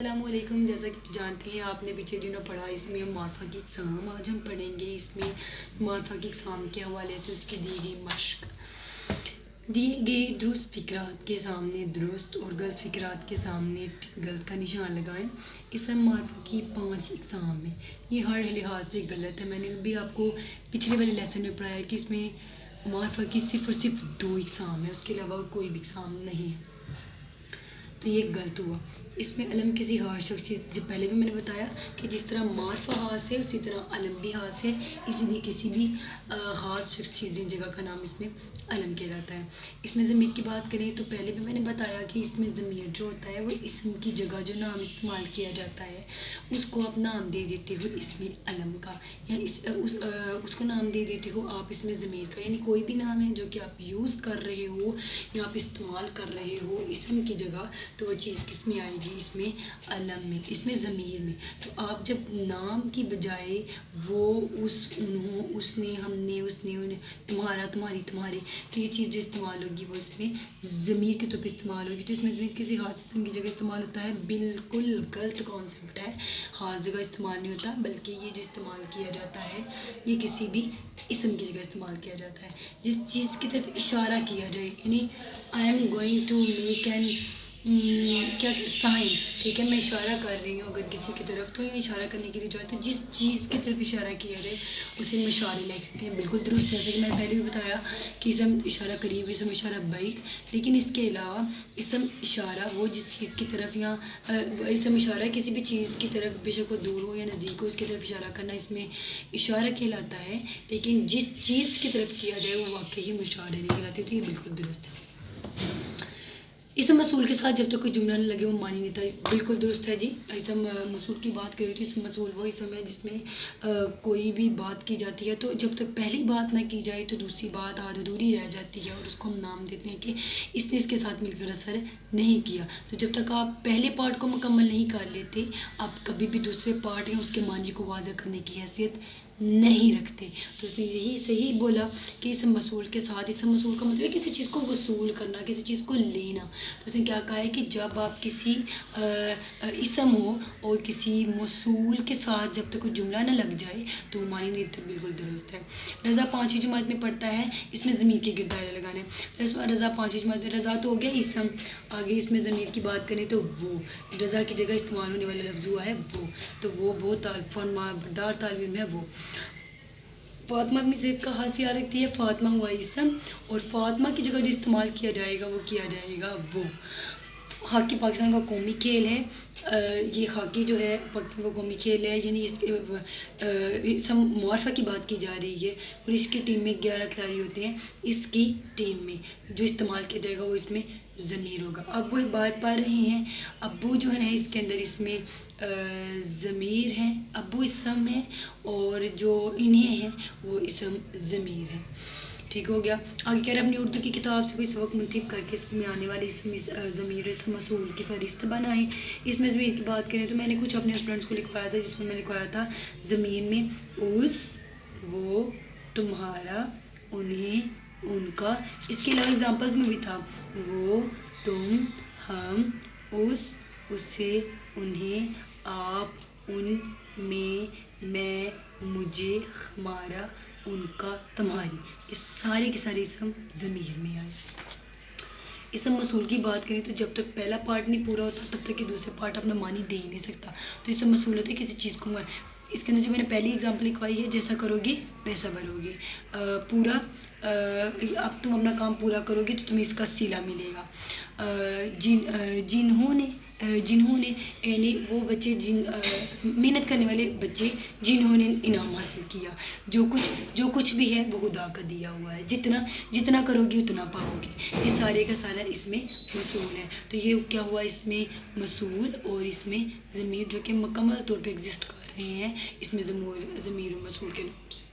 السلام علیکم. جیسا کہ آپ جانتے ہیں آپ نے پچھلے دنوں پڑھا اس میں معرفہ کی اقسام. آج ہم پڑھیں گے اس میں معرفہ کی اقسام کے حوالے سے اس کی دی گئی مشق. دیے گئے درست فقرات کے سامنے درست اور غلط فقرات کے سامنے غلط کا نشان لگائیں. اسم معرفہ کی 5 اقسام ہیں. یہ ہر لحاظ سے غلط ہے. میں نے بھی آپ کو پچھلے والے لیسن میں پڑھایا کہ اس میں معرفہ کی صرف اور صرف 2 اقسام ہیں, اس کے علاوہ اور کوئی بھی اقسام نہیں ہے, تو یہ غلط ہوا. اس میں علم کسی خاص شخص چیز, جب پہلے بھی میں نے بتایا کہ جس طرح معرفہ خاص ہے اسی طرح علم بھی خاص ہے, اسی لیے کسی بھی خاص شخص چیز جگہ کا نام اس میں علم کہلاتا ہے. اس میں ضمیر کی بات کریں تو پہلے بھی میں نے بتایا کہ اس میں ضمیر جو ہوتا ہے وہ اسم کی جگہ جو نام استعمال کیا جاتا ہے اس کو آپ نام دے دیتے ہو اس میں علم کا, یا اس کو نام دے دیتے ہو آپ اس میں ضمیر کا. یعنی کوئی بھی نام ہے جو کہ آپ یوز کر رہے ہو یا آپ استعمال کر رہے ہو اسم کی جگہ, تو وہ چیز کس میں آئے گی, اس میں علم میں, اس میں ضمیر میں. تو آپ جب نام کی بجائے وہ اس انہوں اس نے ہم نے اس نے انہیں تمہارا تمہاری تمہارے, تو یہ چیز جو استعمال ہوگی وہ اس میں ضمیر کے طور پہ استعمال ہوگی. تو اس میں ضمیر کسی خاص اسم کی جگہ استعمال ہوتا ہے. بالکل غلط کانسیپٹ ہے. خاص جگہ استعمال نہیں ہوتا بلکہ یہ جو استعمال کیا جاتا ہے یہ کسی بھی اسم کی جگہ استعمال کیا جاتا ہے جس چیز کی طرف اشارہ کیا جائے. یعنی I am going to make an کیا سائن, ٹھیک ہے, میں اشارہ کر رہی ہوں اگر کسی کی طرف, تو یہ اشارہ کرنے کے لیے جو ہے تو جس چیز کی طرف اشارہ کیا جائے اسے مشارے لے کہتے ہیں. بالکل درست, جیسے کہ میں نے پہلے بھی بتایا کہ اسم اشارہ قریب, اسم اشارہ بعید, لیکن اس کے علاوہ اسم اشارہ وہ جس چیز کی طرف, یا اسم اشارہ کسی بھی چیز کی طرف بے شک وہ دور ہو یا نزدیک ہو اس کی طرف اشارہ کرنا اس میں اشارہ کہلاتا ہے, لیکن جس چیز کی طرف کیا جائے وہ واقعی مشارے نہیں کہلاتے. تو یہ بالکل درست ہے. اسم موصول کے ساتھ جب تک کوئی جملہ نہ لگے وہ معنی نہیں تھا. بالکل درست ہے جی. اسم موصول کی بات کریں تو اسم موصول وہ اسم ہے جس میں کوئی بھی بات کی جاتی ہے تو جب تک پہلی بات نہ کی جائے تو دوسری بات آدھ ادھوری رہ جاتی ہے, اور اس کو ہم نام دیتے ہیں کہ اس نے اس کے ساتھ مل کر اثر نہیں کیا. تو جب تک آپ پہلے پارٹ کو مکمل نہیں کر لیتے آپ کبھی بھی دوسرے پارٹ یا اس کے معنی کو واضح کرنے کی حیثیت نہیں رکھتے. تو اس نے یہی صحیح بولا کہ اسم موصول کے ساتھ, اسم موصول کا مطلب ہے کسی چیز کو وصول کرنا, کسی چیز کو لینا. تو اس نے کیا کہا ہے کہ جب آپ کسی اسم ہو اور کسی موصول کے ساتھ جب تک کوئی جملہ نہ لگ جائے تو وہ معنی نہیں دیتے. بالکل درست ہے. رضا 5ویں جماعت میں پڑھتا ہے, اس میں ضمیر کے گردارے لگانے. رضا 5ویں جماعت میں, رضا تو ہو گیا اسم, آگے اس میں ضمیر کی بات کریں تو وہ رضا کی جگہ استعمال ہونے والا لفظ ہوا ہے وہ, تو وہ فرمانبردار طالب علم ہے وہ. فاطمہ بن زید کا خاص خیال رکھتی ہے, فاطمہ ہوا اسم اور فاطمہ کی جگہ جو استعمال کیا جائے گا وہ کیا جائے گا وہ. ہاکی پاکستان کا قومی کھیل ہے. یہ ہاکی جو ہے پاکستان کا قومی کھیل ہے, یعنی اس معرفہ کی بات کی جا رہی ہے, اور اس کی ٹیم میں 11 کھلاڑی ہوتے ہیں. اس کی ٹیم میں جو استعمال کیا جائے گا وہ اس میں ضمیر ہوگا. اب وہ بات پا رہے ہیں, ابو جو ہیں اس کے اندر اس میں ضمیر ہیں, ابو اسم ہے اور جو انہیں ہیں وہ اسم ضمیر ہے. ٹھیک ہو گیا. آگے کہہ رہے اپنی اردو کی کتاب سے کوئی سبق منتخب کر کے اس میں آنے والے اسم ضمیر اور اسم موصول کی فہرست بنائیں. اس میں ضمیر کی بات کریں تو میں نے کچھ اپنے اسٹوڈنٹس کو لکھوایا تھا, جس میں لکھوایا تھا ضمیر میں اس, وہ, تمہارا, انہیں, ان کا. اس کے علاوہ اگزامپلس میں بھی تھا وہ, تم, ہم, اس, اسے, انہیں, آپ, ان, میں, مجھے, ہمارا, ان کا, تمہاری. یہ سارے کے سارے اسم ضمیر میں آئے. اسم موصول کی بات کریں تو جب تک پہلا پارٹ نہیں پورا ہوتا تب تک کہ دوسرے پارٹ اپنا معنی دے ہی نہیں سکتا. تو اسم موصول ہوتا ہے کسی چیز کو, اس کے اندر جو میں نے پہلی اگزامپل لکھوائی ہے, جیسا کرو گے ویسا بھرو گے. پورا, اب تم اپنا کام پورا کرو گے تو تمہیں اس کا صلہ ملے گا. جنہوں نے یعنی وہ بچے محنت کرنے والے بچے جنہوں نے انعام حاصل کیا. جو کچھ بھی ہے وہ خدا کا دیا ہوا ہے, جتنا کرو گے اتنا پاؤ گے. یہ سارے کا سارا اس میں موصول ہے. تو یہ کیا ہوا, اس میں موصول اور اس میں ضمیر جو کہ مکمل طور پہ ایگزسٹ کر رہے ہیں اس میں ضمیر و موصول کے نام سے.